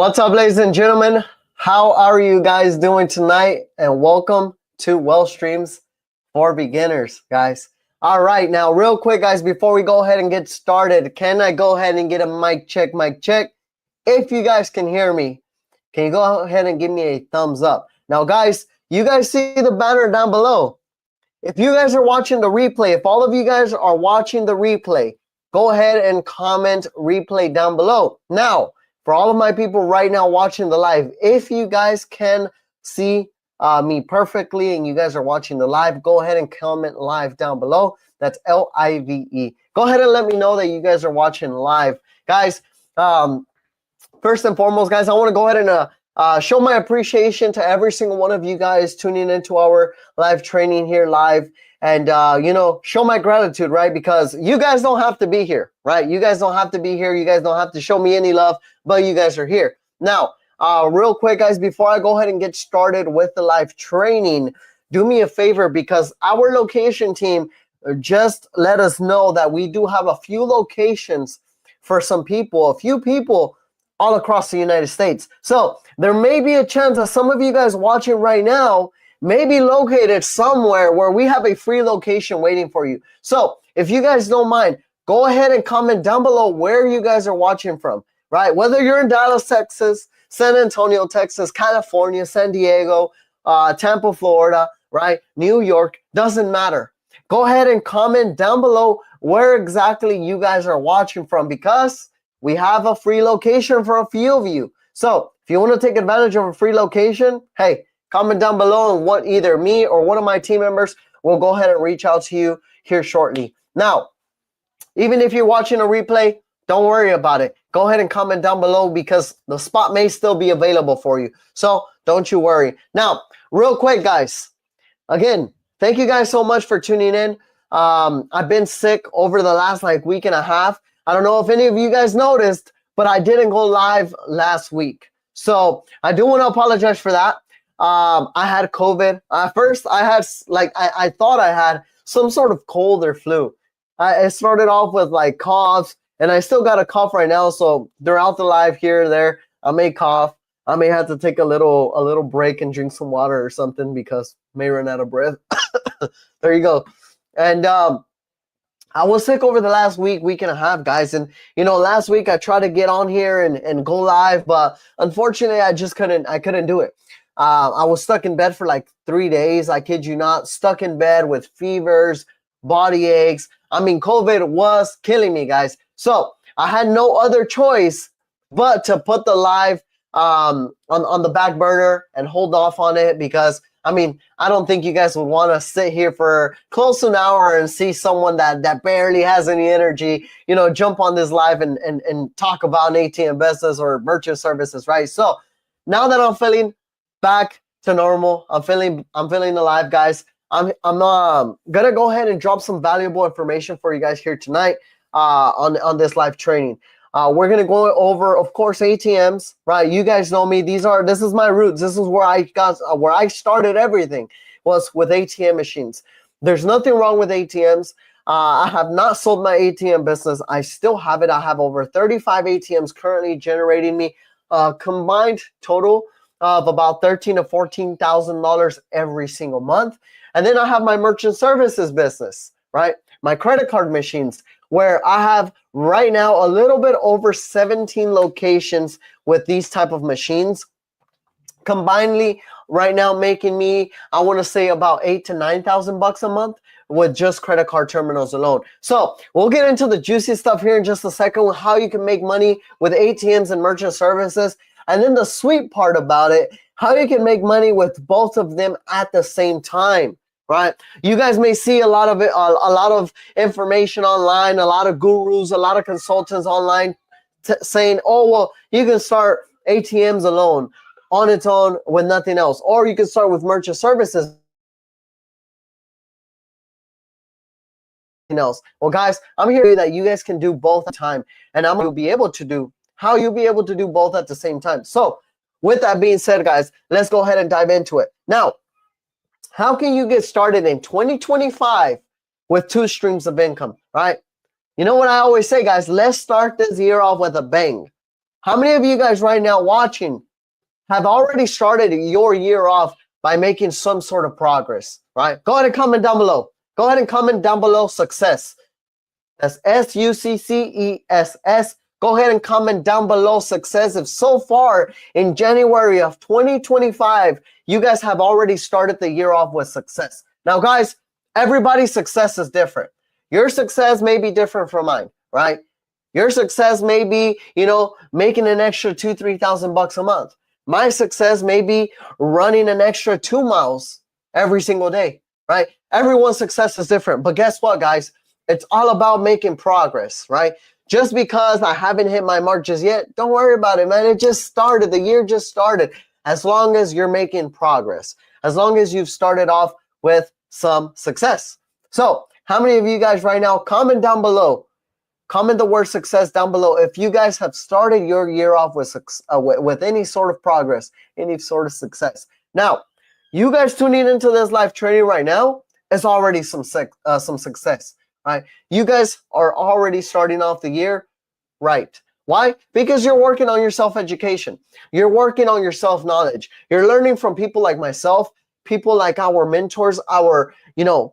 What's up, ladies and gentlemen? How are you guys doing tonight? And welcome to Well Streams for Beginners, guys. All right, now real quick, guys, before we go ahead and get started, can I go ahead and get a mic check, mic check? If you guys can hear me, can you go ahead and give me a thumbs up? Now, guys, you guys see the banner down below. If you guys are watching the replay, if all of you guys are watching the replay, go ahead and comment replay down below. Now, for all of my people right now watching the live, if you guys can see me perfectly and you guys are watching the live, go ahead and comment live down below. That's L-I-V-E. Go ahead and let me know that you guys are watching live. Guys, first and foremost, guys, I want to go ahead and show my appreciation to every single one of you guys tuning into our live training here live. And, show my gratitude, right? Because you guys don't have to be here, right? You guys don't have to be here. You guys don't have to show me any love, but you guys are here. Now, real quick, guys, before I go ahead and get started with the live training, do me a favor because our location team just let us know that we do have a few locations for some people, a few people all across the United States. So there may be a chance that some of you guys watching right now may be located somewhere where we have a free location waiting for you. So if you guys don't mind, go ahead and comment down below where you guys are watching from, right? Whether you're in Dallas, Texas, San Antonio, Texas, California, San Diego, Tampa, Florida, right? New York, doesn't matter. Go ahead and comment down below where exactly you guys are watching from because we have a free location for a few of you. So if you want to take advantage of a free location, hey, comment down below and what either me or one of my team members will go ahead and reach out to you here shortly. Now, even if you're watching a replay, don't worry about it. Go ahead and comment down below because the spot may still be available for you. So don't you worry. Now, real quick, guys. Again, thank you guys so much for tuning in. I've been sick over the last week and a half. I don't know if any of you guys noticed, but I didn't go live last week. So I do want to apologize for that. I had COVID. First, I had I thought I had some sort of cold or flu. It started off with coughs, and I still got a cough right now. So throughout the live here and there, I may cough. I may have to take a little break and drink some water or something because I may run out of breath. There you go. And I was sick over the last week and a half, guys. And last week I tried to get on here and go live, but unfortunately I just couldn't do it. I was stuck in bed for 3 days. I kid you not, stuck in bed with fevers, body aches. I mean, COVID was killing me, guys. So I had no other choice but to put the live on the back burner and hold off on it because, I mean, I don't think you guys would want to sit here for close to an hour and see someone that barely has any energy, jump on this live and talk about an ATM business or merchant services, right? So now that I'm feeling back to normal, I'm feeling alive, guys. I'm gonna go ahead and drop some valuable information for you guys here tonight on this live training. We're gonna go over, of course, ATMs, right? You guys know me. This is my roots. This is where I started everything was with ATM machines. There's nothing wrong with ATMs. I have not sold my ATM business. I still have it. I have over 35 ATMs currently generating me a combined total of about $13,000 to $14,000 every single month. And then I have my merchant services business, right? My credit card machines, where I have right now a little bit over 17 locations with these type of machines. Combinedly, right now making me, I want to say about $8,000 to $9,000 a month with just credit card terminals alone. So we'll get into the juicy stuff here in just a second, how you can make money with ATMs and merchant services. And then the sweet part about it, how you can make money with both of them at the same time, right? You guys may see a lot of it, a lot of information online, a lot of gurus, a lot of consultants online saying, oh, well, you can start ATMs alone on its own with nothing else, or you can start with merchant services. Else. Well, guys, I'm here that you guys can do both at the time, and I'm going to be able to do how you'll be able to do both at the same time. So with that being said, guys, let's go ahead and dive into it. Now, how can you get started in 2025 with 2 streams of income, right? You know what I always say, guys, let's start this year off with a bang. How many of you guys right now watching have already started your year off by making some sort of progress, right? Go ahead and comment down below. Go ahead and comment down below success. That's SUCCESS. Go ahead and comment down below success if so far in January of 2025, you guys have already started the year off with success. Now, guys, everybody's success is different. Your success may be different from mine, right? Your success may be, making an extra $2,000-3,000 a month. My success may be running an extra 2 miles every single day, right? Everyone's success is different. But guess what, guys? It's all about making progress, right? Just because I haven't hit my mark just yet, don't worry about it, man. It just started. The year just started. As long as you're making progress, as long as you've started off with some success. So, how many of you guys right now, comment down below. Comment the word success down below if you guys have started your year off with any sort of progress, any sort of success. Now, you guys tuning into this live training right now is already some success, right? You guys are already starting off the year right. Why? Because you're working on your self-education. You're working on your self-knowledge. You're learning from people like myself, people like our mentors, our,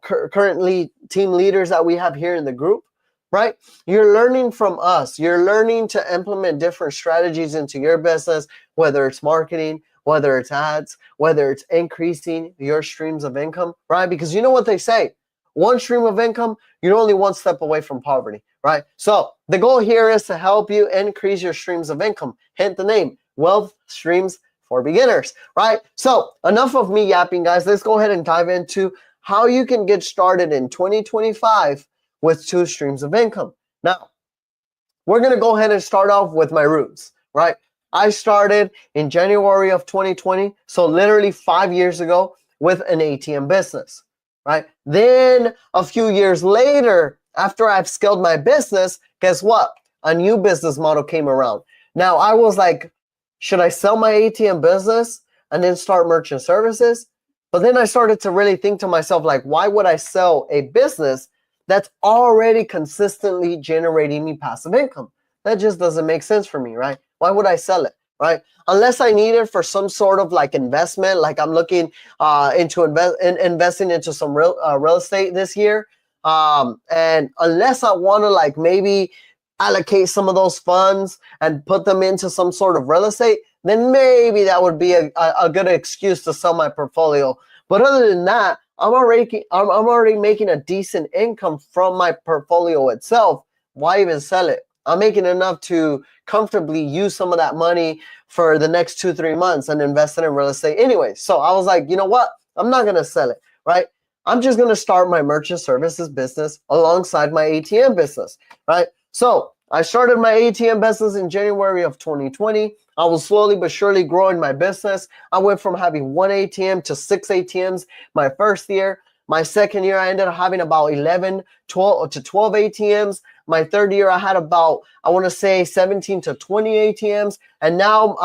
currently team leaders that we have here in the group. Right? You're learning from us. You're learning to implement different strategies into your business, whether it's marketing, whether it's ads, whether it's increasing your streams of income, right? Because you know what they say, one stream of income, you're only one step away from poverty, right? So the goal here is to help you increase your streams of income. Hint the name, Wealth Streams for Beginners, right? So enough of me yapping, guys. Let's go ahead and dive into how you can get started in 2025 with 2 streams of income. Now, we're going to go ahead and start off with my roots, right? I started in January of 2020, so literally 5 years ago with an ATM business, right? Then a few years later, after I've scaled my business, guess what? A new business model came around. Now, I was like, should I sell my ATM business and then start merchant services? But then I started to really think to myself, like, why would I sell a business that's already consistently generating me passive income? That just doesn't make sense for me, right? Why would I sell it, right? Unless I need it for some sort of like investment, like I'm looking into investing into some real estate this year. And unless I want to like maybe allocate some of those funds and put them into some sort of real estate, then maybe that would be a good excuse to sell my portfolio. But other than that, I'm already making a decent income from my portfolio itself. Why even sell it? I'm making enough to comfortably use some of that money for the next 2-3 months and invest it in real estate anyway. So I was like, you know what? I'm not going to sell it, right? I'm just going to start my merchant services business alongside my ATM business, right? So I started my ATM business in January of 2020. I was slowly but surely growing my business. I went from having 1 ATM to 6 ATMs my first year. My second year, I ended up having about 11 to 12 ATMs. My third year, I had about, I want to say 17 to 20 ATMs. And now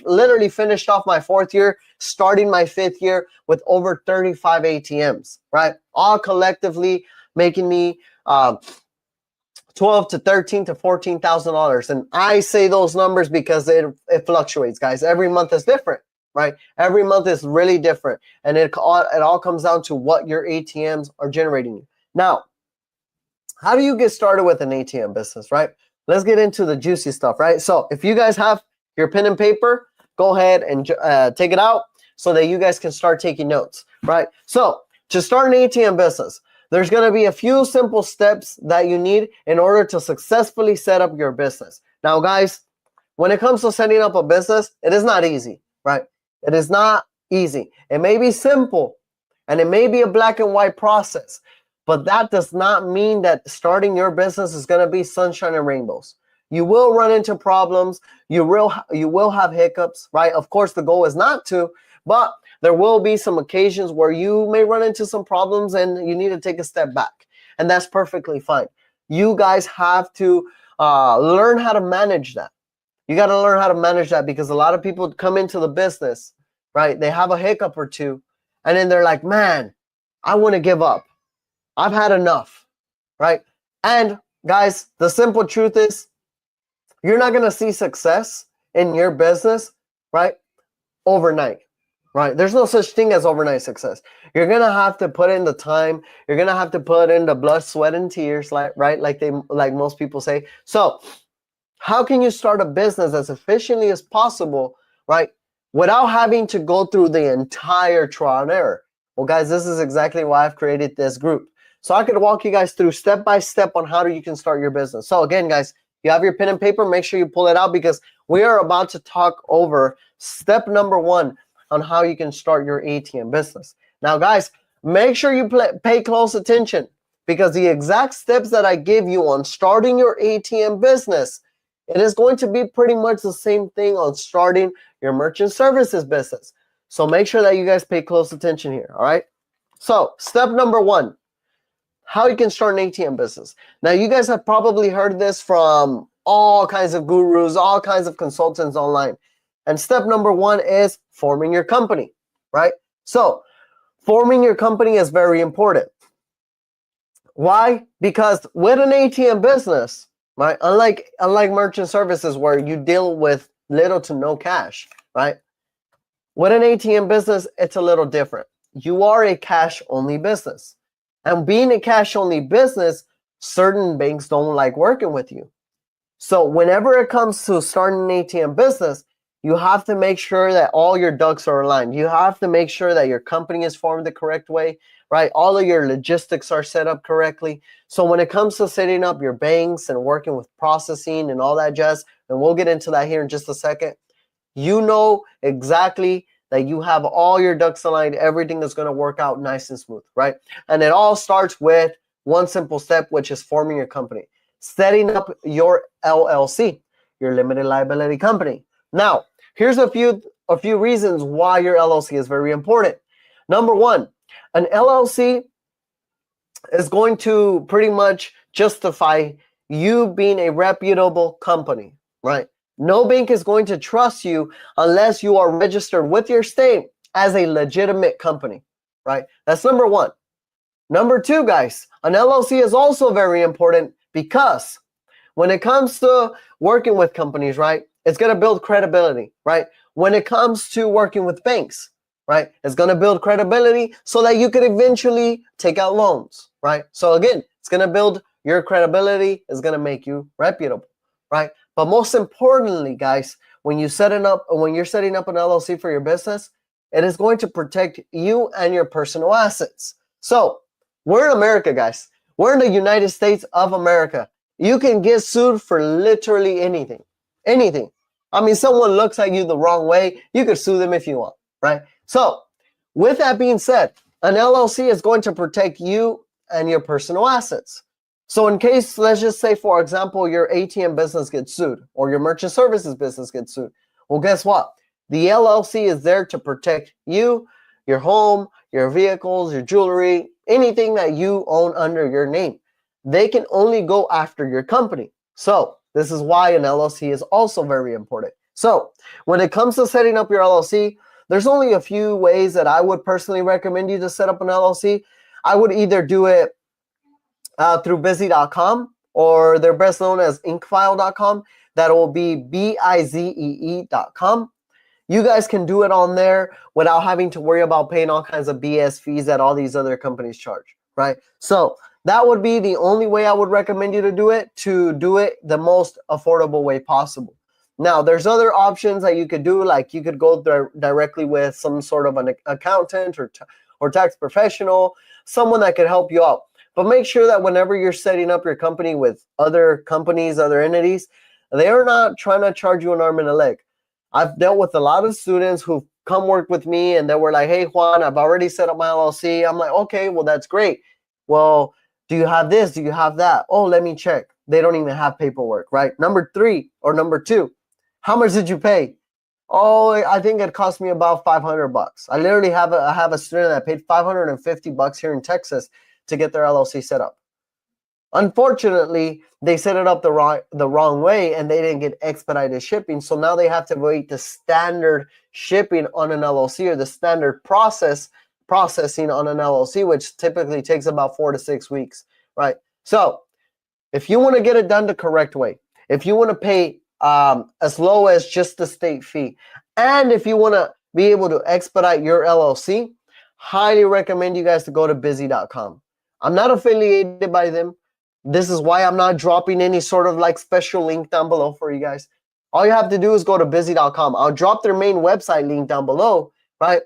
literally finished off my 4th year, starting my 5th year with over 35 ATMs, right? All collectively making me $12 to $13 to $14,000. And I say those numbers because it fluctuates, guys. Every month is different, right? Every month is really different. And it all comes down to what your ATMs are generating you. Now, how do you get started with an ATM business, right? Let's get into the juicy stuff, right? So if you guys have your pen and paper, go ahead and take it out so that you guys can start taking notes, right? So to start an ATM business, there's going to be a few simple steps that you need in order to successfully set up your business. Now, guys, when it comes to setting up a business, it is not easy, right? It is not easy. It may be simple and it may be a black and white process, but that does not mean that starting your business is going to be sunshine and rainbows. You will run into problems. You will have hiccups, right? Of course, the goal is not to, but there will be some occasions where you may run into some problems and you need to take a step back. And that's perfectly fine. You guys have to learn how to manage that. You got to learn how to manage that because a lot of people come into the business, right? They have a hiccup or two and then they're like, man, I want to give up. I've had enough, right? And guys, the simple truth is You're not going to see success in your business, right, overnight, right? There's no such thing as overnight success. You're going to have to put in the time. You're going to have to put in the blood, sweat, and tears, right? Like most people say. So how can you start a business as efficiently as possible, right, without having to go through the entire trial and error? Well, guys, this is exactly why I've created this group. So I could walk you guys through step by step on how you can start your business. So again, guys, you have your pen and paper, make sure you pull it out because we are about to talk over step number 1 on how you can start your ATM business. Now, guys, make sure you pay close attention because the exact steps that I give you on starting your ATM business, it is going to be pretty much the same thing on starting your merchant services business. So make sure that you guys pay close attention here, all right? So step number 1, how you can start an ATM business. Now, you guys have probably heard this from all kinds of gurus, all kinds of consultants online. And step number 1 is forming your company, right? So forming your company is very important. Why? Because with an ATM business, right, unlike merchant services where you deal with little to no cash, right? With an ATM business, it's a little different. You are a cash-only business. And being a cash-only business, certain banks don't like working with you. So whenever it comes to starting an ATM business, you have to make sure that all your ducks are aligned. You have to make sure that your company is formed the correct way, right? All of your logistics are set up correctly. So when it comes to setting up your banks and working with processing and all that jazz, and we'll get into that here in just a second, you know exactly that you have all your ducks aligned. Everything is going to work out nice and smooth, right? And it all starts with one simple step, which is forming your company, setting up your LLC, your limited liability company. Now, here's a few reasons why your LLC is very important. Number 1, an LLC is going to pretty much justify you being a reputable company, right? No bank is going to trust you unless you are registered with your state as a legitimate company, right? That's number 1. Number 2, guys, an LLC is also very important because when it comes to working with companies, right, it's going to build credibility, right? When it comes to working with banks, right, it's going to build credibility so that you could eventually take out loans, right? So again, it's going to build your credibility, it's going to make you reputable, right? But most importantly, guys, when you're setting up an LLC for your business, it is going to protect you and your personal assets. So we're in America, guys. We're in the United States of America. You can get sued for literally anything. Anything. I mean, someone looks at you the wrong way, you could sue them if you want, right? So with that being said, an LLC is going to protect you and your personal assets. So in case, let's just say, for example, your ATM business gets sued or your merchant services business gets sued. Well, guess what? The LLC is there to protect you, your home, your vehicles, your jewelry, anything that you own under your name. They can only go after your company. So this is why an LLC is also very important. So when it comes to setting up your LLC, there's only a few ways that I would personally recommend you to set up an LLC. I would either do it through Bizee.com, or they're best known as Incfile.com. That will be Bizee.com. You guys can do it on there without having to worry about paying all kinds of BS fees that all these other companies charge, right? So that would be the only way I would recommend you to do it the most affordable way possible. Now, there's other options that you could do, like you could go directly with some sort of an accountant or tax professional, someone that could help you out. But make sure that whenever you're setting up your company with other companies, other entities, they are not trying to charge you an arm and a leg. I've dealt with a lot of students who've come work with me and they were like, hey, Juan, I've already set up my LLC. I'm like, okay, well, that's great. Well, do you have this? Do you have that? Oh, let me check. They don't even have paperwork, right? Number 2, how much did you pay? Oh, I think it cost me about $500. I literally have a student that paid $550 here in Texas to get their LLC set up. Unfortunately, they set it up the wrong way and they didn't get expedited shipping. So now they have to wait the standard shipping on an LLC or the standard processing on an LLC, which typically takes about 4 to 6 weeks, right? So if you want to get it done the correct way, if you want to pay as low as just the state fee. And if you want to be able to expedite your LLC, highly recommend you guys to go to busy.com. I'm not affiliated by them. This is why I'm not dropping any sort of like special link down below for you guys. All you have to do is go to busy.com. I'll drop their main website link down below, right?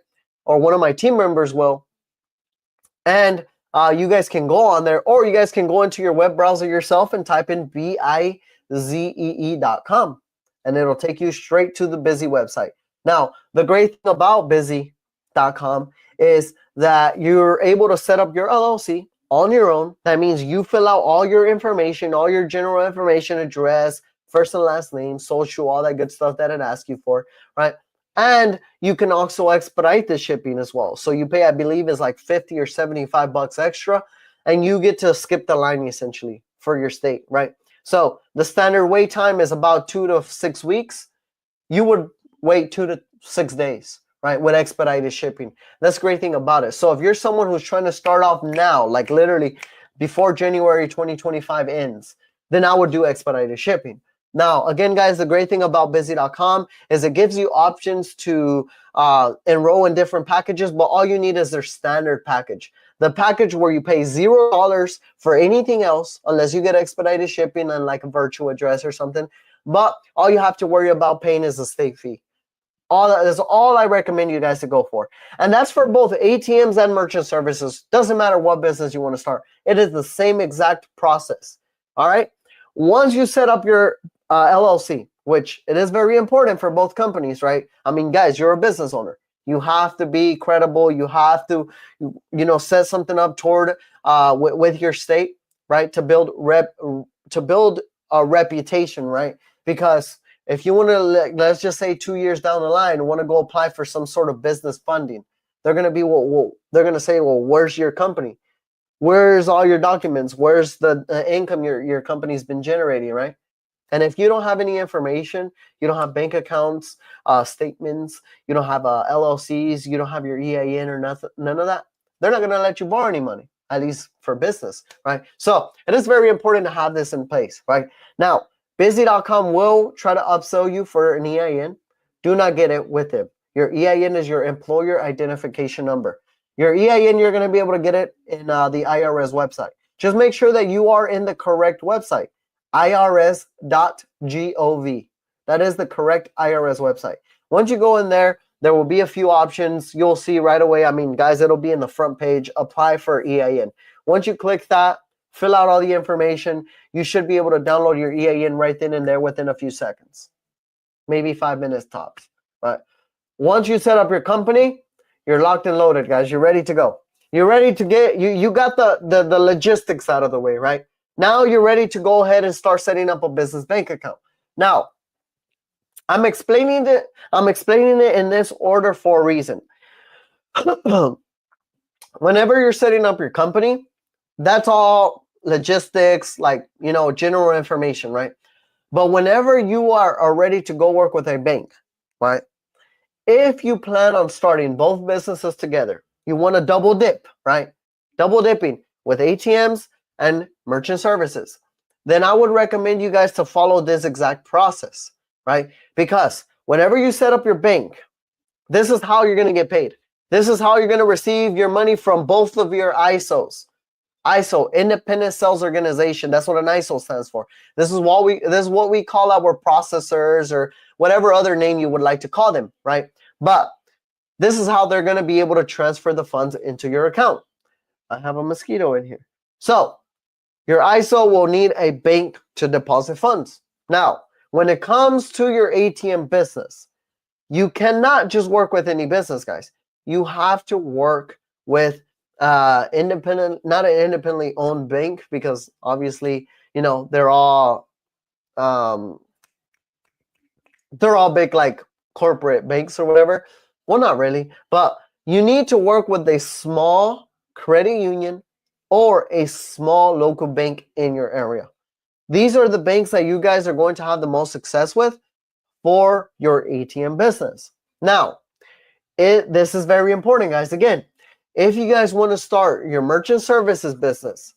Or one of my team members will. And you guys can go on there, or you guys can go into your web browser yourself and type in bizee.com, and it'll take you straight to the Busy website. Now, the great thing about busy.com is that you're able to set up your LLC on your own. That means you fill out all your information, all your general information, address, first and last name, social, all that good stuff that it asks you for, right? And you can also expedite the shipping as well. So you pay, I believe, is like 50 or 75 bucks extra, and you get to skip the line essentially for your state, right? So the standard wait time is about 2 to 6 weeks. You would wait 2 to 6 days, right, with expedited shipping. That's the great thing about it. So if you're someone who's trying to start off now, like literally before January 2025 ends, then I would do expedited shipping. Now, again, guys, the great thing about busy.com is it gives you options to enroll in different packages, but all you need is their standard package. The package where you pay $0 for anything else, unless you get expedited shipping and like a virtual address or something. But all you have to worry about paying is the state fee. That's all I recommend you guys to go for. And that's for both ATMs and merchant services. Doesn't matter what business you want to start. It is the same exact process. All right. Once you set up your LLC, which it is very important for both companies, right? I mean, guys, you're a business owner. You have to be credible. You have to, set something up toward with your state, right? To build a reputation, right? Because if you want to, let's just say 2 years down the line, want to go apply for some sort of business funding, they're going to be, they're going to say, well, where's your company? Where's all your documents? Where's the income your company's been generating, right? And if you don't have any information, you don't have bank accounts, statements, you don't have LLCs, you don't have your EIN or none of that, they're not going to let you borrow any money, at least for business, right? So it is very important to have this in place, right? Now, busy.com will try to upsell you for an EIN. Do not get it with them. Your EIN is your employer identification number. Your EIN, you're going to be able to get it in the IRS website. Just make sure that you are in the correct website, irs.gov. That is the correct IRS website. Once you go in there, there will be a few options. You'll see right away. I mean, guys, it'll be in the front page. Apply for EIN. Once you click that, fill out all the information, you should be able to download your EIN right then and there within a few seconds, maybe 5 minutes tops. But once you set up your company, you're locked and loaded, guys. You're ready to go. You're ready to get, you got the logistics out of the way, right? Now you're ready to go ahead and start setting up a business bank account. Now, I'm explaining it in this order for a reason. Whenever you're setting up your company, that's all logistics, like, general information, right? But whenever you are ready to go work with a bank, right? If you plan on starting both businesses together, you want to double dip, right? Double dipping with ATMs and merchant services, then I would recommend you guys to follow this exact process, right? Because whenever you set up your bank, this is how you're going to get paid. This is how you're going to receive your money from both of your ISOs. ISO, Independent Sales Organization. That's what an ISO stands for. This is what we call our processors, or whatever other name you would like to call them, right? But this is how they're going to be able to transfer the funds into your account. I have a mosquito in here. So your ISO will need a bank to deposit funds. Now, when it comes to your ATM business, you cannot just work with any business, guys. You have to work with not an independently owned bank, because obviously, they're all big, like corporate banks or whatever. Well, not really, but you need to work with a small credit union or a small local bank in your area. These are the banks that you guys are going to have the most success with for your ATM business. Now, this is very important, guys. Again, if you guys want to start your merchant services business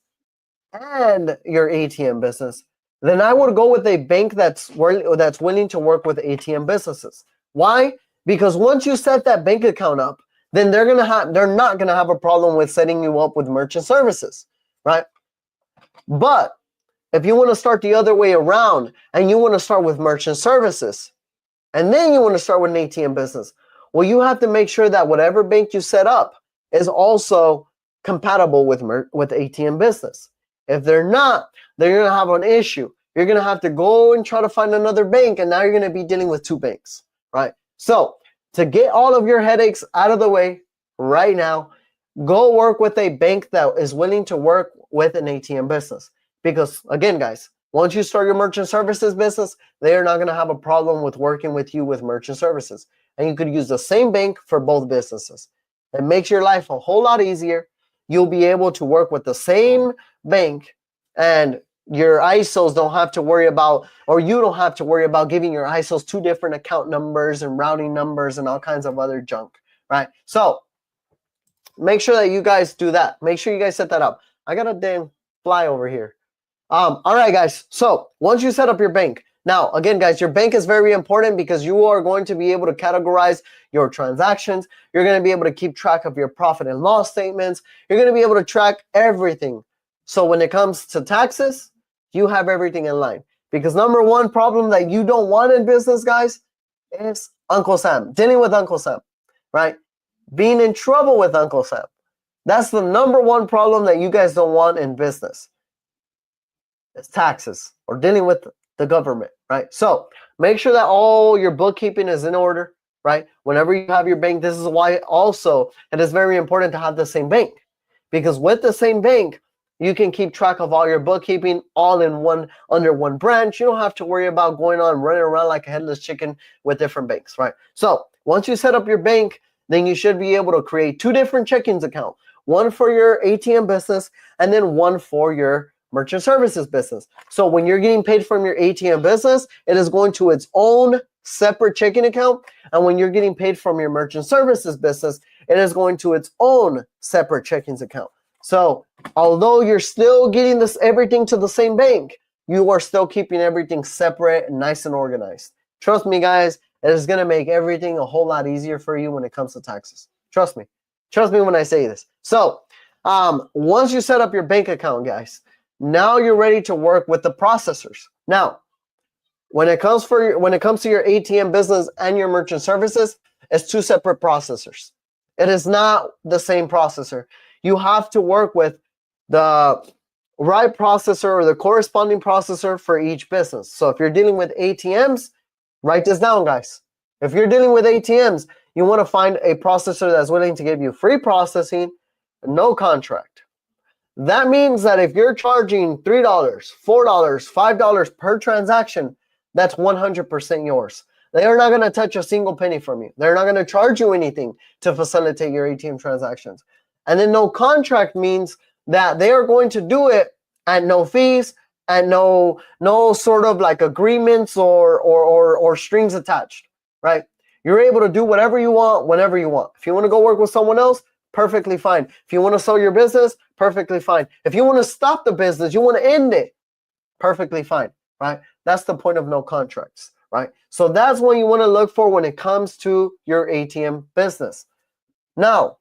and your ATM business, then I would go with a bank that's willing to work with ATM businesses. Why? Because once you set that bank account up, then they're not gonna have a problem with setting you up with merchant services, right? But if you want to start the other way around and you want to start with merchant services, and then you want to start with an ATM business, well, you have to make sure that whatever bank you set up is also compatible with ATM business. If they're not, then you're gonna have an issue. You're gonna have to go and try to find another bank, and now you're gonna be dealing with two banks, right? So to get all of your headaches out of the way right now, go work with a bank that is willing to work with an ATM business. Because again, guys, once you start your merchant services business, they are not going to have a problem with working with you with merchant services. And you could use the same bank for both businesses. It makes your life a whole lot easier. You'll be able to work with the same bank, and your ISOs don't have to worry about, or you don't have to worry about giving your ISOs two different account numbers and routing numbers and all kinds of other junk, right? So make sure that you guys do that. Make sure you guys set that up. I got a damn fly over here. All right, guys. So once you set up your bank, now again, guys, your bank is very important because you are going to be able to categorize your transactions. You're going to be able to keep track of your profit and loss statements. You're going to be able to track everything. So when it comes to taxes, you have everything in line. Because number one problem that you don't want in business, guys, is Uncle Sam, dealing with Uncle Sam, right? Being in trouble with Uncle Sam. That's the number one problem that you guys don't want in business. It's taxes or dealing with the government, right? So make sure that all your bookkeeping is in order, right? Whenever you have your bank, this is why also it is very important to have the same bank, because with the same bank, you can keep track of all your bookkeeping all in one, under one branch. You don't have to worry about going on running around like a headless chicken with different banks, right? So once you set up your bank, then you should be able to create two different checkings accounts, one for your ATM business and then one for your merchant services business. So when you're getting paid from your ATM business, it is going to its own separate checking account. And when you're getting paid from your merchant services business, it is going to its own separate checkings account. So although you're still getting this everything to the same bank, you are still keeping everything separate and nice and organized. Trust me, guys, it is going to make everything a whole lot easier for you when it comes to taxes. Trust me. Trust me when I say this. So once you set up your bank account, guys, now you're ready to work with the processors. Now, when it comes to your ATM business and your merchant services, it's two separate processors. It is not the same processor. You have to work with the right processor or the corresponding processor for each business. So if you're dealing with ATMs, write this down, guys. If you're dealing with ATMs, you want to find a processor that's willing to give you free processing, no contract. That means that if you're charging $3, $4, $5 per transaction, that's 100% yours. They are not going to touch a single penny from you. They're not going to charge you anything to facilitate your ATM transactions. And then no contract means that they are going to do it at no fees and no sort of like agreements or strings attached, right? You're able to do whatever you want, whenever you want. If you want to go work with someone else, perfectly fine. If you want to sell your business, perfectly fine. If you want to stop the business, you want to end it, perfectly fine, right? That's the point of no contracts, right? So that's what you want to look for when it comes to your ATM business. Now,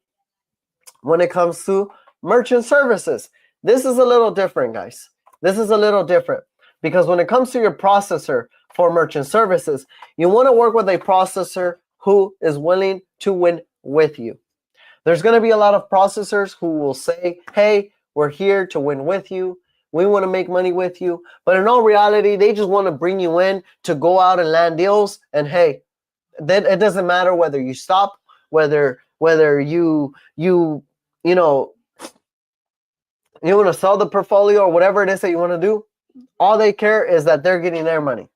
when it comes to merchant services, this is a little different, guys. This is a little different because when it comes to your processor for merchant services, you want to work with a processor who is willing to win with you. There's going to be a lot of processors who will say, hey, we're here to win with you. We want to make money with you. But in all reality, they just want to bring you in to go out and land deals. And hey, then it doesn't matter whether you stop, whether you want to sell the portfolio or whatever it is that you want to do. All they care is that they're getting their money,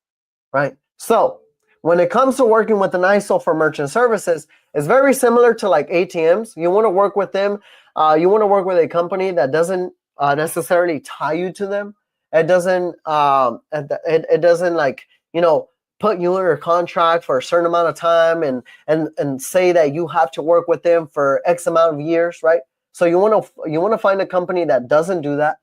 right? So when it comes to working with an ISO for merchant services, it's very similar to like ATMs. You want to work with them. You want to work with a company that doesn't necessarily tie you to them. It doesn't like, put you under a contract for a certain amount of time and say that you have to work with them for X amount of years, right? So you want to find a company that doesn't do that.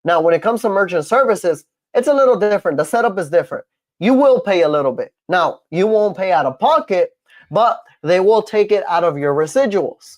Now, when it comes to merchant services, It's a little different. The setup is different. You will pay a little bit. Now, you won't pay out of pocket, but they will take it out of your residuals.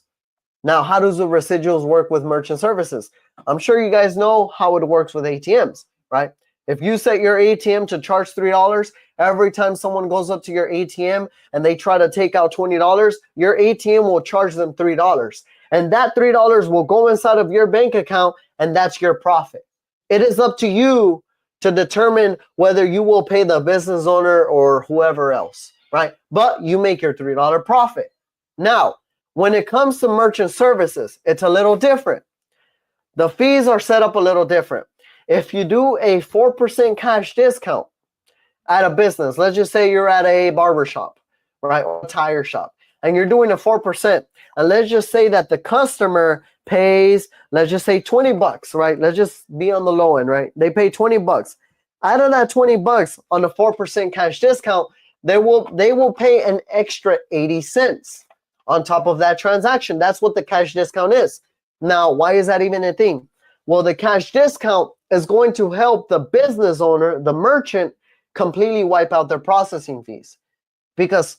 Now, how does the residuals work with merchant services? I'm sure you guys know how it works with ATMs, right? If you set your ATM to charge $3, every time someone goes up to your ATM and they try to take out $20, your ATM will charge them $3. And that $3 will go inside of your bank account, and that's your profit. It is up to you to determine whether you will pay the business owner or whoever else, right? But you make your $3 profit. Now, when it comes to merchant services, it's a little different. The fees are set up a little different. If you do a 4% cash discount at a business, let's just say you're at a barber shop, right, or a tire shop, and you're doing a 4%, and let's just say that the customer pays, let's just say $20, right? Let's just be on the low end, right? They pay $20. Out of that $20 on the 4% cash discount, they will pay an extra 80 cents on top of that transaction. That's what the cash discount is. Now, why is that even a thing? Well, the cash discount is going to help the business owner, the merchant, completely wipe out their processing fees. Because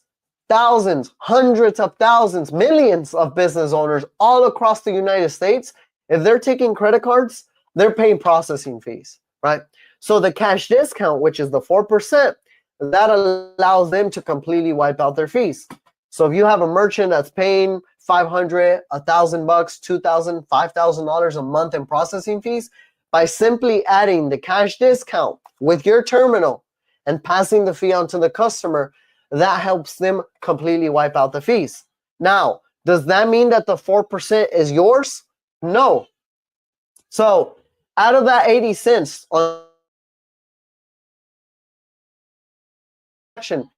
thousands, hundreds of thousands, millions of business owners all across the United States, if they're taking credit cards, they're paying processing fees, right? So the cash discount, which is the 4%, that allows them to completely wipe out their fees. So if you have a merchant that's paying $500, $1,000, $2,000, $5,000 a month in processing fees, by simply adding the cash discount with your terminal and passing the fee on to the customer, that helps them completely wipe out the fees. Now, does that mean that the 4% is yours? No. So out of that 80 cents on action,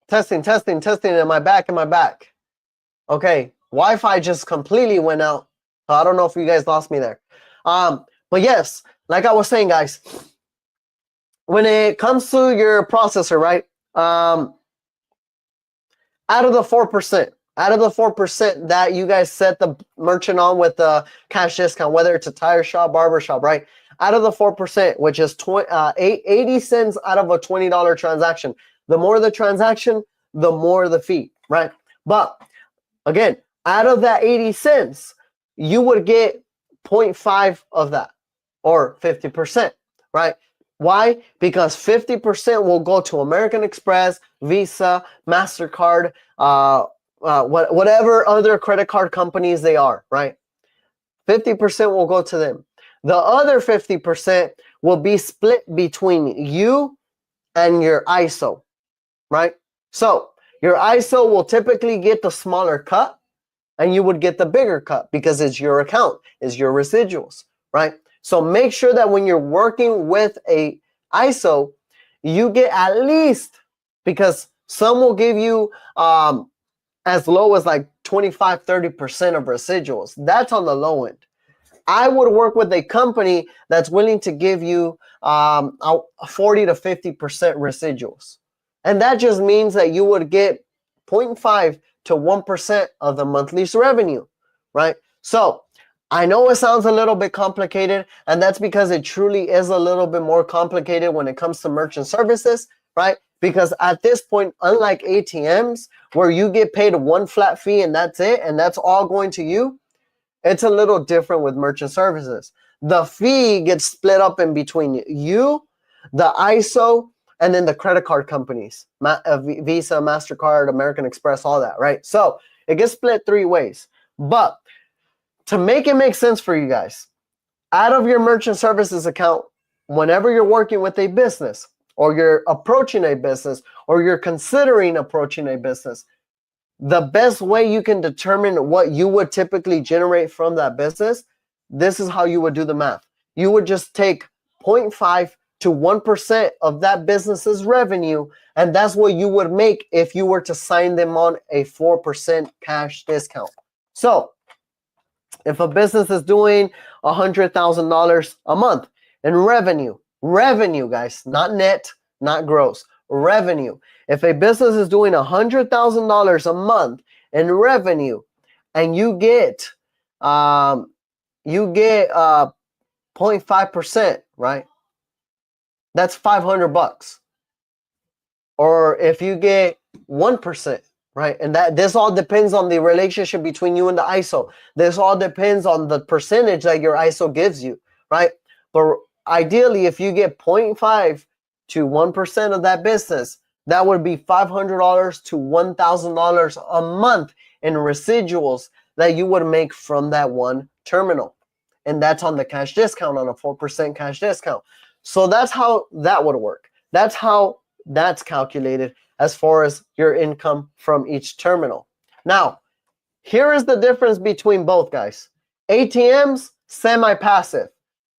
testing, am I back? Okay, Wi-Fi just completely went out. I don't know if you guys lost me there. But yes, like I was saying, guys, when it comes to your processor, right? Out of the 4%, that you guys set the merchant on with the cash discount, whether it's a tire shop, barber shop, right? Out of the 4%, which is 80 cents out of a $20 transaction. The more the transaction, the more the fee, right? But again, out of that 80 cents, you would get 0.5 of that, or 50%, right? Why? Because 50% will go to American Express, Visa, MasterCard, whatever other credit card companies they are, right? 50% will go to them. The other 50% will be split between you and your ISO, right? So your ISO will typically get the smaller cut, and you would get the bigger cut because it's your account, it's your residuals, right? So make sure that when you're working with a ISO, you get at least, because some will give you as low as like 25, 30% of residuals. That's on the low end. I would work with a company that's willing to give you 40 to 50% residuals. And that just means that you would get 0.5 to 1% of the monthly revenue, right? So I know it sounds a little bit complicated, and that's because it truly is a little bit more complicated when it comes to merchant services, right? Because at this point, unlike ATMs, where you get paid one flat fee and that's it, and that's all going to you, it's a little different with merchant services. The fee gets split up in between you, the ISO, and then the credit card companies, Visa, MasterCard, American Express, all that, right? So it gets split three ways. But to make it make sense for you guys, out of your merchant services account, whenever you're working with a business, or you're approaching a business, or you're considering approaching a business, the best way you can determine what you would typically generate from that business, this is how you would do the math. You would just take 0.5 to 1% of that business's revenue, and that's what you would make if you were to sign them on a 4% cash discount. So if a business is doing $100,000 a month in revenue, Revenue, guys, not net, not gross. Revenue. If a business is doing $100,000 a month in revenue, and you get 0.5%, right? That's $500. Or if you get 1%, right? And this all depends on the relationship between you and the ISO. This all depends on the percentage that your ISO gives you, right? But ideally, if you get 0.5 to 1% of that business, that would be $500 to $1,000 a month in residuals that you would make from that one terminal. And that's on the cash discount, on a 4% cash discount. So that's how that would work. That's how that's calculated as far as your income from each terminal. Now, here is the difference between both, guys. ATMs, semi-passive.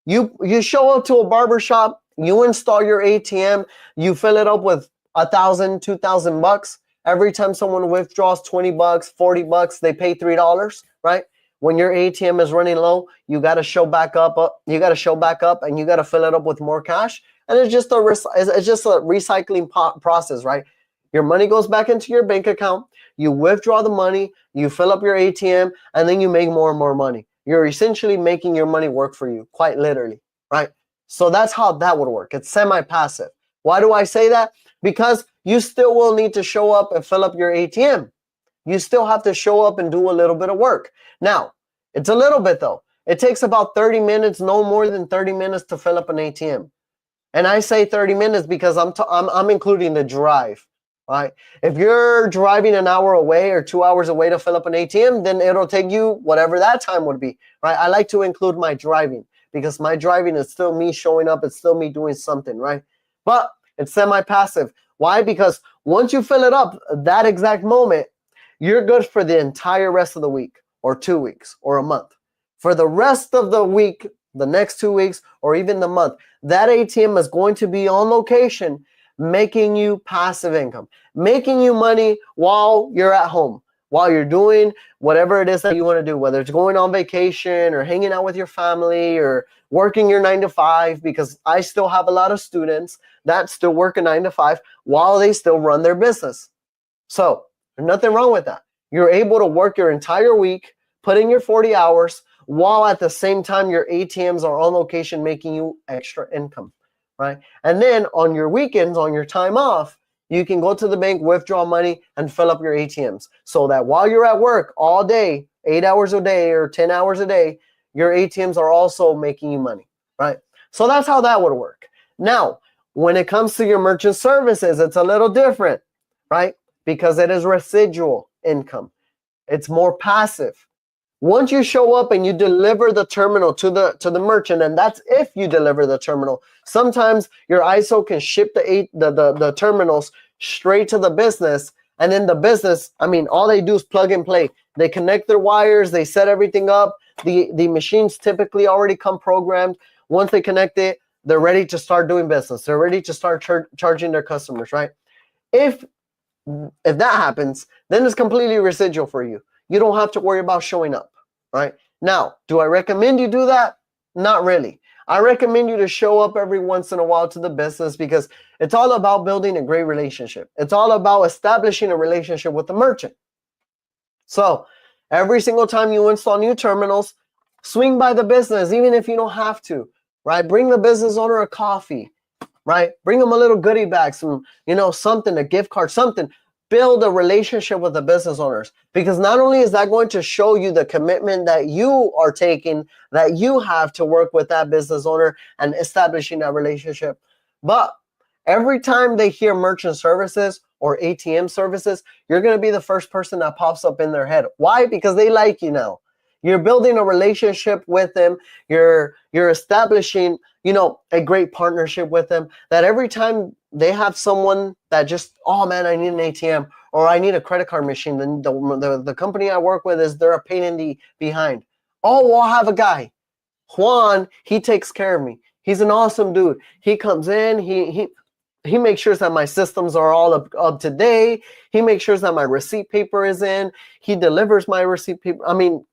You show up to a barber shop, you install your ATM, you fill it up with $1,000, $2,000. Every time someone withdraws $20, $40, they pay $3, right? When your ATM is running low, you got to show back up. You got to show back up, and you got to fill it up with more cash. And it's just a recycling process, right? Your money goes back into your bank account. You withdraw the money. You fill up your ATM, and then you make more and more money. You're essentially making your money work for you, quite literally, right? So that's how that would work. It's semi-passive. Why do I say that? Because you still will need to show up and fill up your ATM. You still have to show up and do a little bit of work. Now, it's a little bit though. It takes about 30 minutes, no more than 30 minutes to fill up an ATM. And I say 30 minutes because I'm including the drive, right? If you're driving an hour away or 2 hours away to fill up an ATM, then it'll take you whatever that time would be, right? I like to include my driving because my driving is still me showing up. It's still me doing something, right? But it's semi-passive. Why? Because once you fill it up, that exact moment, you're good for the entire rest of the week or 2 weeks or a month. For the rest of the week, the next 2 weeks, or even the month, that ATM is going to be on location, making you passive income, making you money while you're at home, while you're doing whatever it is that you want to do, whether it's going on vacation or hanging out with your family or working your 9 to 5, because I still have a lot of students that still work a 9 to 5 while they still run their business. So there's nothing wrong with that. You're able to work your entire week, put in your 40 hours, while at the same time your ATMs are on location making you extra income, right? And then on your weekends, on your time off, you can go to the bank, withdraw money, and fill up your ATMs. So that while you're at work all day, 8 hours a day or 10 hours a day, your ATMs are also making you money, right? So that's how that would work. Now, when it comes to your merchant services, it's a little different, right? Because it is residual income. It's more passive. Once you show up and you deliver the terminal to the merchant, and that's if you deliver the terminal. Sometimes your ISO can ship the terminals straight to the business, and then the business, I mean, all they do is plug and play. They connect their wires, they set everything up. The machines typically already come programmed. Once they connect it, they're ready to start doing business. They're ready to start charging their customers, right? If that happens, then it's completely residual for you. You don't have to worry about showing up, right? Now, do I recommend you do that? Not really. I recommend you to show up every once in a while to the business because it's all about building a great relationship. It's all about establishing a relationship with the merchant. So every single time you install new terminals, swing by the business, even if you don't have to, right? Bring the business owner a coffee, right? Bring them a little goodie bag, some, something, a gift card, something. Build a relationship with the business owners, because not only is that going to show you the commitment that you are taking, that you have to work with that business owner and establishing that relationship, but every time they hear merchant services or ATM services, you're going to be the first person that pops up in their head. Why? Because they like you now. You're building a relationship with them. You're establishing, a great partnership with them, that every time they have someone that just, oh man, I need an ATM or I need a credit card machine, then the company I work with they're a pain in the behind. Oh, well, I'll have a guy. Juan, he takes care of me. He's an awesome dude. He comes in, he makes sure that my systems are all up to date. He makes sure that my receipt paper is in. He delivers my receipt paper. I mean,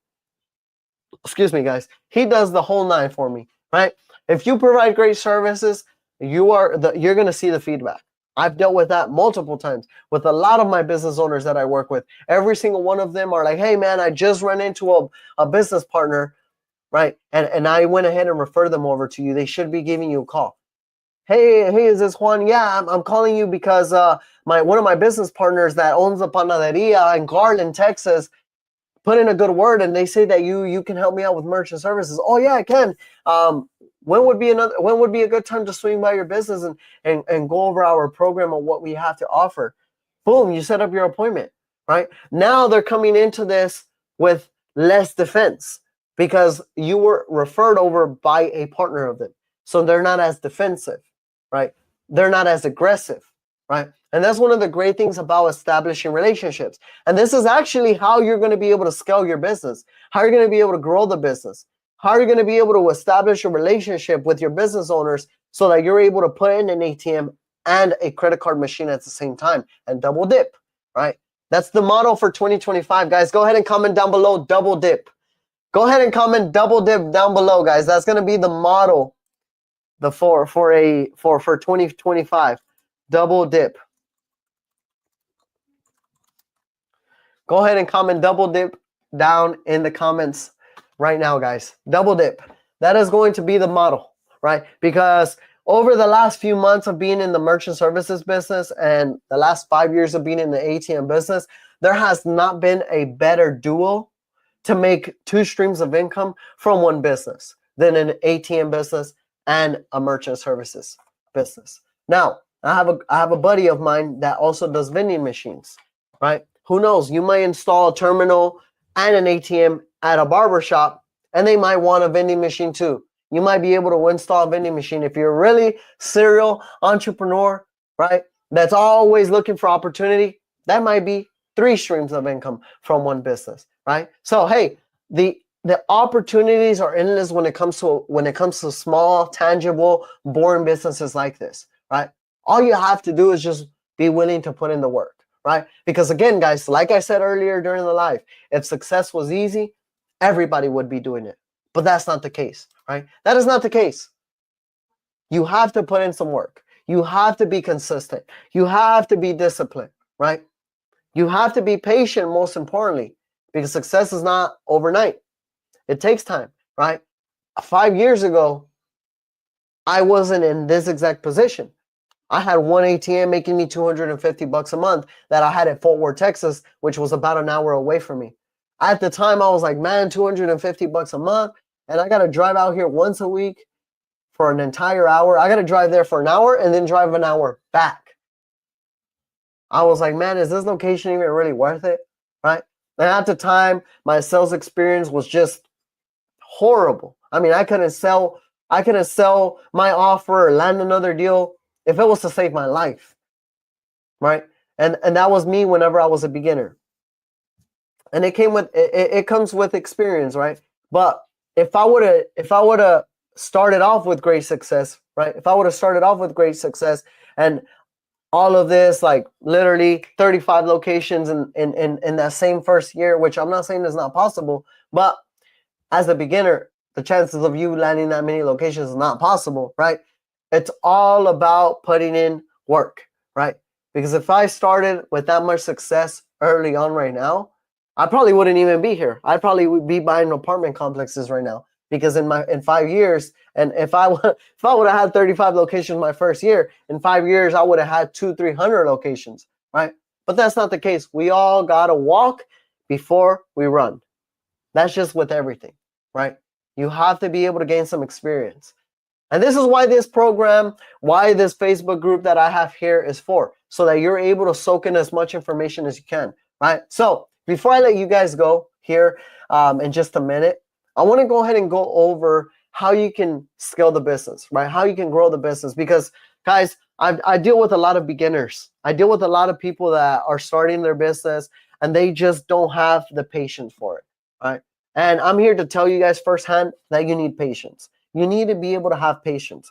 excuse me, guys. He does the whole nine for me, right? If you provide great services, you're going to see the feedback. I've dealt with that multiple times with a lot of my business owners that I work with. Every single one of them are like, hey man, I just ran into a business partner, right? And I went ahead and referred them over to you. They should be giving you a call. Hey, is this Juan? Yeah, I'm calling you because one of my business partners that owns a panaderia in Garland, Texas, put in a good word, and they say that you can help me out with merchant services. Oh yeah, I can. When would be a good time to swing by your business and go over our program and what we have to offer? Boom, you set up your appointment, right? Now they're coming into this with less defense because you were referred over by a partner of them. So they're not as defensive, right? They're not as aggressive, right? And that's one of the great things about establishing relationships. And this is actually how you're going to be able to scale your business, how you're going to be able to grow the business, how you're going to be able to establish a relationship with your business owners so that you're able to put in an ATM and a credit card machine at the same time and double dip, right? That's the model for 2025, guys. Go ahead and comment down below, double dip. Go ahead and comment double dip down below, guys. That's going to be the model for 2025, double dip. Go ahead and comment double dip down in the comments right now, guys. Double dip. That is going to be the model, right? Because over the last few months of being in the merchant services business and the last 5 years of being in the ATM business, there has not been a better duo to make two streams of income from one business than an ATM business and a merchant services business. Now, I have a buddy of mine that also does vending machines, right? Who knows? You might install a terminal and an ATM at a barber shop, and they might want a vending machine too. You might be able to install a vending machine if you're a really serial entrepreneur, right? That's always looking for opportunity. That might be 3 streams of income from one business, right? So hey, the opportunities are endless when it comes to small, tangible, boring businesses like this, right? All you have to do is just be willing to put in the work, right? Because again, guys, like I said earlier during the live, if success was easy, everybody would be doing it. But that's not the case, right? That is not the case. You have to put in some work. You have to be consistent. You have to be disciplined, right? You have to be patient, most importantly, because success is not overnight. It takes time, right? 5 years ago, I wasn't in this exact position. I had one ATM making me $250 a month that I had at Fort Worth, Texas, which was about an hour away from me. At the time, I was like, man, $250 a month, and I got to drive out here once a week for an entire hour. I got to drive there for an hour and then drive an hour back. I was like, man, is this location even really worth it, right? And at the time, my sales experience was just horrible. I mean, I couldn't sell my offer or land another deal if it was to save my life, right? And that was me whenever I was a beginner. And it comes with experience, right? But if I would have started off with great success, right? If I would have started off with great success and all of this, like literally 35 locations in that same first year, which I'm not saying is not possible, but as a beginner, the chances of you landing that many locations is not possible, right? It's all about putting in work, right? Because if I started with that much success early on right now, I probably wouldn't even be here. I'd probably would be buying apartment complexes right now. Because in 5 years, and if I would have had 35 locations my first year, in 5 years I would have had 200-300 locations, right? But that's not the case. We all gotta walk before we run. That's just with everything, right? You have to be able to gain some experience. And this is why this program, why this Facebook group that I have here is for, so that you're able to soak in as much information as you can, right? So before I let you guys go here in just a minute, I want to go ahead and go over how you can scale the business, right? How you can grow the business. Because guys, I deal with a lot of beginners. I deal with a lot of people that are starting their business and they just don't have the patience for it, right? And I'm here to tell you guys firsthand that you need patience. You need to be able to have patience.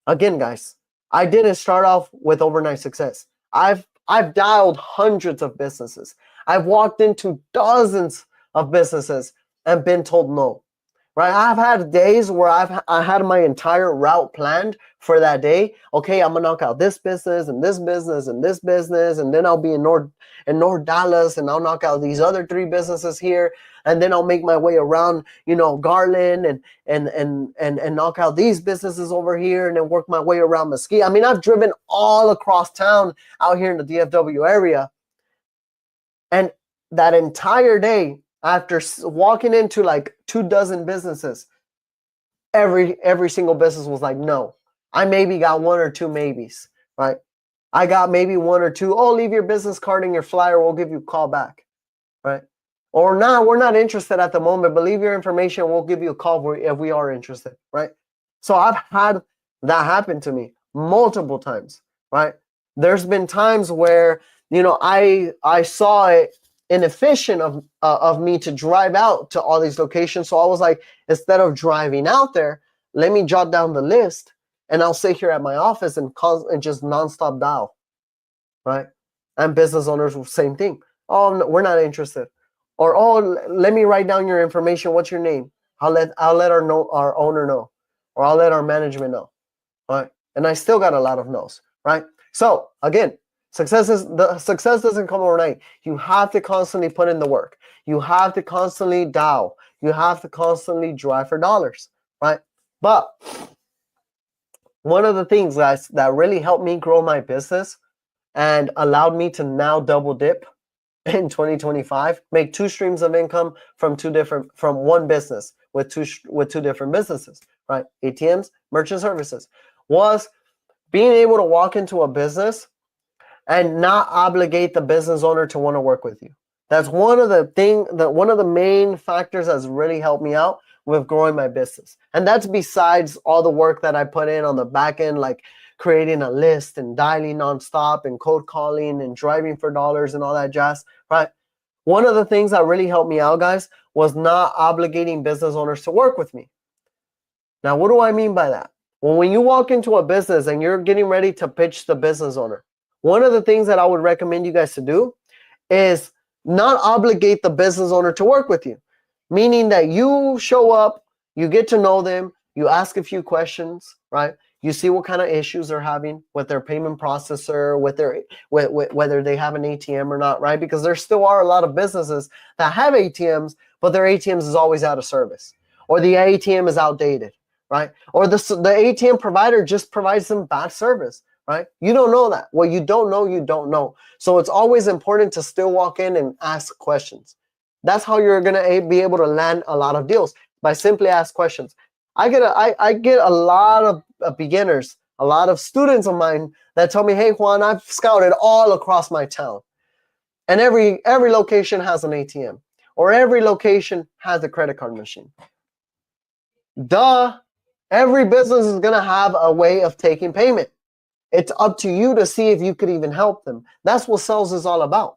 Again, guys, I didn't start off with overnight success. I've dialed hundreds of businesses. I've walked into dozens of businesses and been told no, right? I've had days where I had my entire route planned for that day. Okay, I'm gonna knock out this business and this business and this business, and then I'll be in North Dallas, and I'll knock out these other 3 businesses here, and then I'll make my way around, Garland and knock out these businesses over here, and then work my way around Mesquite. I mean, I've driven all across town out here in the DFW area, and that entire day, after walking into like 24 businesses, every single business was like, no. I maybe got 1 or 2 maybes, right? I got maybe 1 or 2. Oh, leave your business card and your flyer. We'll give you a call back, right? Or not, we're not interested at the moment, but leave your information. We'll give you a call if we are interested, right? So I've had that happen to me multiple times, right? There's been times where, I saw it inefficient of me to drive out to all these locations. So I was like, instead of driving out there, let me jot down the list, and I'll sit here at my office and just nonstop dial, right? And business owners, same thing. Oh, no, we're not interested. Or, oh, let me write down your information. What's your name? I'll let our owner know, or I'll let our management know, right? And I still got a lot of no's, right? So again, success doesn't come overnight. You have to constantly put in the work. You have to constantly dial. You have to constantly drive for dollars, right? But one of the things, guys, that really helped me grow my business and allowed me to now double dip in 2025, make 2 streams of income from one business with two different businesses, right? ATMs, merchant services, was being able to walk into a business and not obligate the business owner to want to work with you. That's one of the main factors that's really helped me out with growing my business. And that's besides all the work that I put in on the back end, like creating a list and dialing nonstop and cold calling and driving for dollars and all that jazz, right? One of the things that really helped me out, guys, was not obligating business owners to work with me. Now, what do I mean by that? Well, when you walk into a business and you're getting ready to pitch the business owner, one of the things that I would recommend you guys to do is not obligate the business owner to work with you. Meaning that you show up, you get to know them, you ask a few questions, right? You see what kind of issues they're having with their payment processor, whether they have an ATM or not, right? Because there still are a lot of businesses that have ATMs, but their ATMs is always out of service, or the ATM is outdated, right? Or the ATM provider just provides them bad service, right? You don't know that. What you don't know, you don't know. So it's always important to still walk in and ask questions. That's how you're gonna be able to land a lot of deals, by simply ask questions. I get a lot of beginners, a lot of students of mine that tell me, hey Juan, I've scouted all across my town, and every location has an ATM, or every location has a credit card machine. Duh, every business is gonna have a way of taking payment. It's up to you to see if you could even help them. That's what sales is all about.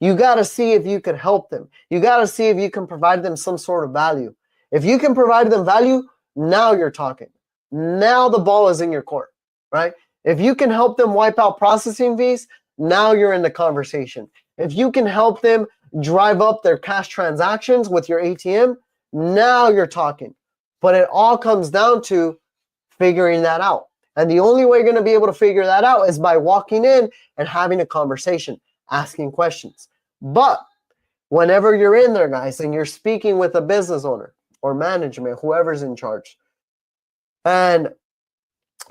You got to see if you could help them. You got to see if you can provide them some sort of value. If you can provide them value, now you're talking. Now the ball is in your court, right? If you can help them wipe out processing fees, now you're in the conversation. If you can help them drive up their cash transactions with your ATM, now you're talking. But it all comes down to figuring that out. And the only way you're going to be able to figure that out is by walking in and having a conversation, asking questions. But whenever you're in there, guys, and you're speaking with a business owner or management, whoever's in charge, and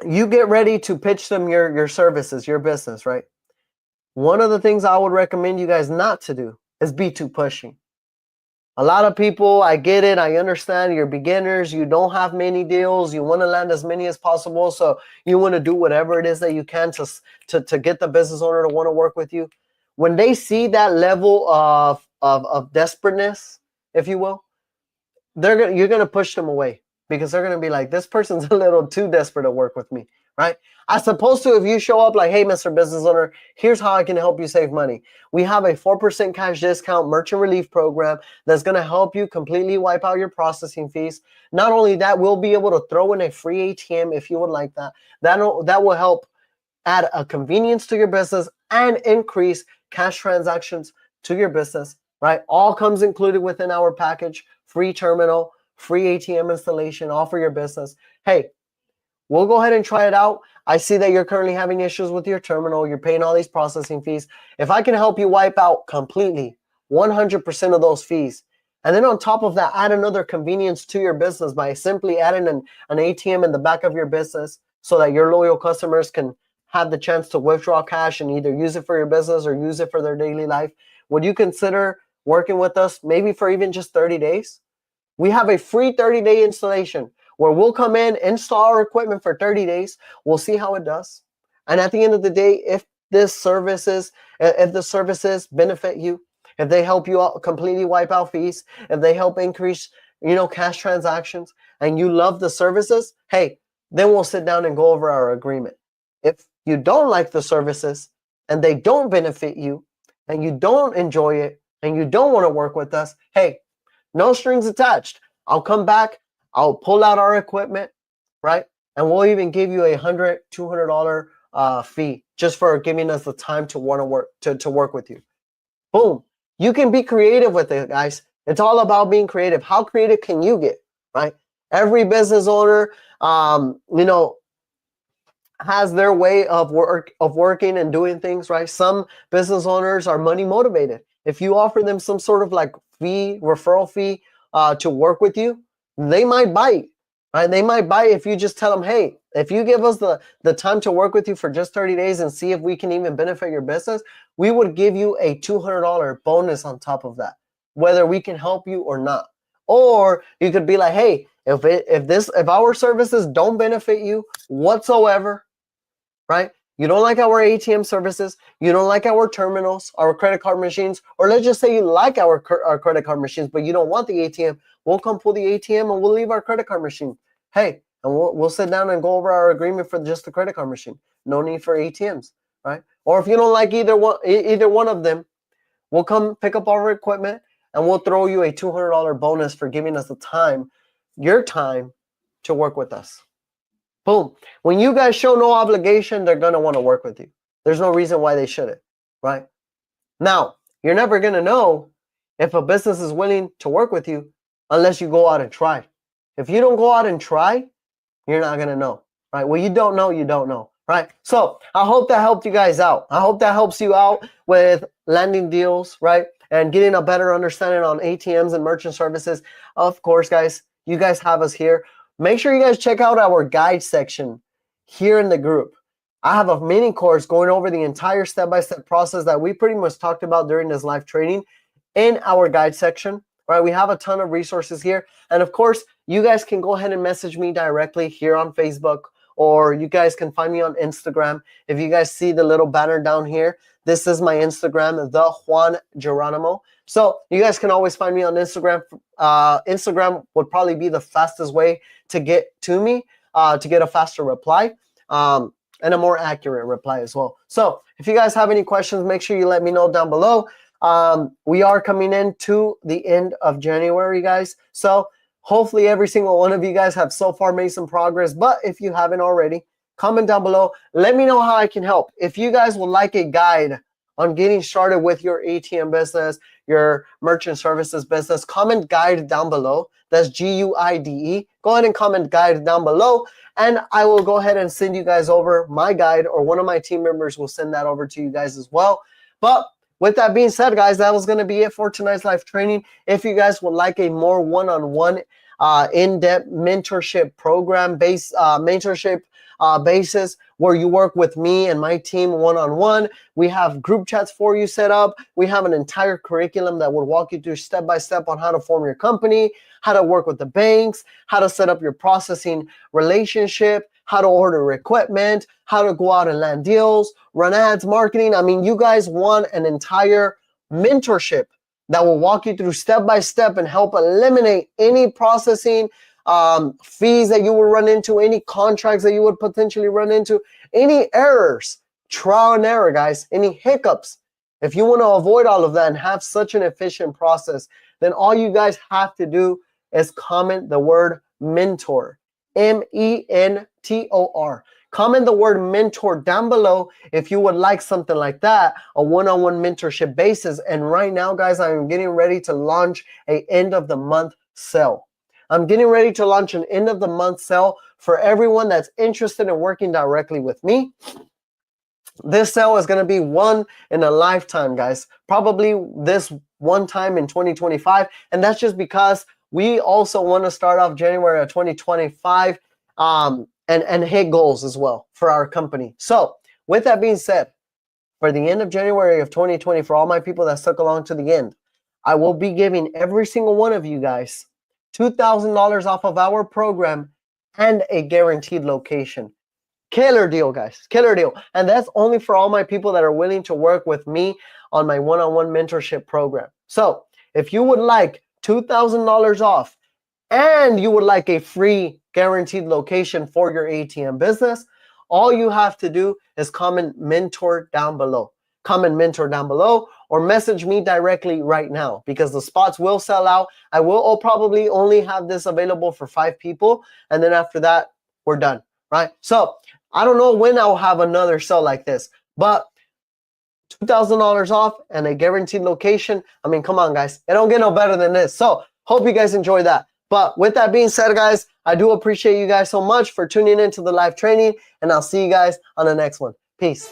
you get ready to pitch them your services, your business, right? One of the things I would recommend you guys not to do is be too pushy. A lot of people, I get it, I understand, you're beginners, you don't have many deals, you want to land as many as possible, so you want to do whatever it is that you can to get the business owner to want to work with you. When they see that level of desperateness, if you will, you're gonna push them away, because they're gonna be like, this person's a little too desperate to work with me, right? As opposed to if you show up like, hey, Mr. Business Owner, here's how I can help you save money. We have a 4% cash discount merchant relief program that's gonna help you completely wipe out your processing fees. Not only that, we'll be able to throw in a free ATM if you would like that. That will help add a convenience to your business and increase cash transactions to your business, right? All comes included within our package. Free terminal, free ATM installation, offer your business. Hey, we'll go ahead and try it out. I see that you're currently having issues with your terminal. You're paying all these processing fees. If I can help you wipe out completely 100% of those fees, and then on top of that, add another convenience to your business by simply adding an ATM in the back of your business so that your loyal customers can have the chance to withdraw cash and either use it for your business or use it for their daily life. Would you consider working with us maybe for even just 30 days? We have a free 30-day installation where we'll come in, install our equipment for 30 days. We'll see how it does. And at the end of the day, if the services benefit you, if they help you out, completely wipe out fees, if they help increase, cash transactions, and you love the services, hey, then we'll sit down and go over our agreement. If you don't like the services and they don't benefit you and you don't enjoy it and you don't want to work with us, hey, no strings attached. I'll come back. I'll pull out our equipment, right? And we'll even give you $100, $200 fee just for giving us the time to want to work to work with you. Boom. You can be creative with it, guys. It's all about being creative. How creative can you get, right? Every business owner, has their way of working and doing things, right? Some business owners are money motivated. If you offer them some sort of like referral fee to work with you, they might bite, right? They might bite if you just tell them, hey, if you give us the time to work with you for just 30 days and see if we can even benefit your business, we would give you a $200 bonus on top of that, whether we can help you or not. Or you could be like, hey, if our services don't benefit you whatsoever, right? You don't like our ATM services, you don't like our terminals, our credit card machines, or let's just say you like our credit card machines, but you don't want the ATM, we'll come pull the ATM and we'll leave our credit card machine. Hey, and we'll sit down and go over our agreement for just the credit card machine. No need for ATMs, right? Or if you don't like either one of them, we'll come pick up our equipment and we'll throw you a $200 bonus for giving us your time to work with us. Boom. When you guys show no obligation, they're going to want to work with you. There's no reason why they shouldn't, right? Now, you're never going to know if a business is willing to work with you unless you go out and try. If you don't go out and try, you're not going to know, right? Well, you don't know, right? So I hope that helped you guys out. I hope that helps you out with landing deals, right? And getting a better understanding on ATMs and merchant services. Of course, guys, you guys have us here. Make sure you guys check out our guide section here in the group. I have a mini course going over the entire step-by-step process that we pretty much talked about during this live training in our guide section, right? We have a ton of resources here. And of course, you guys can go ahead and message me directly here on Facebook, or you guys can find me on Instagram. If you guys see the little banner down here, this is my Instagram, the Juan Geronimo. So you guys can always find me on Instagram. Instagram would probably be the fastest way to get to me, to get a faster reply, and a more accurate reply as well. So if you guys have any questions, make sure you let me know down below. We are coming into the end of January, guys. So hopefully every single one of you guys have so far made some progress. But if you haven't already, comment down below. Let me know how I can help. If you guys would like a guide on getting started with your ATM business, your merchant services business, comment guide down below. That's GUIDE. Go ahead and comment guide down below, and I will go ahead and send you guys over my guide, or one of my team members will send that over to you guys as well. But with that being said, guys, that was going to be it for tonight's live training. If you guys would like a more one-on-one, in-depth mentorship program basis where you work with me and my team one-on-one, we have group chats for you set up. We have an entire curriculum that will walk you through step-by-step on how to form your company, how to work with the banks, how to set up your processing relationship, how to order equipment, how to go out and land deals, run ads, marketing. I mean, you guys want an entire mentorship that will walk you through step-by-step and help eliminate any processing fees that you will run into, any contracts that you would potentially run into, any errors, trial and error, guys, any hiccups. If you want to avoid all of that and have such an efficient process, then all you guys have to do is comment the word mentor, MENTOR. Comment the word mentor down below if you would like something like that, a one-on-one mentorship basis. And right now, guys, I'm getting ready to launch a end of the month sale. I'm getting ready to launch an end of the month sale for everyone that's interested in working directly with me. This sale is going to be one in a lifetime, guys. Probably this one time in 2025. And that's just because we also want to start off January of 2025 and hit goals as well for our company. So with that being said, for the end of January of 2020, for all my people that stuck along to the end, I will be giving every single one of you guys $2,000 off of our program and a guaranteed location. Killer deal, guys. Killer deal. And that's only for all my people that are willing to work with me on my one-on-one mentorship program. So if you would like $2,000 off and you would like a free guaranteed location for your ATM business, all you have to do is comment mentor down below. Comment mentor down below or message me directly right now because the spots will sell out. I'll probably only have this available for 5 people. And then after that, we're done, right? So I don't know when I'll have another sale like this, but $2,000 off and a guaranteed location. I mean, come on, guys. It don't get no better than this. So hope you guys enjoy that. But with that being said, guys, I do appreciate you guys so much for tuning into the live training, and I'll see you guys on the next one. Peace.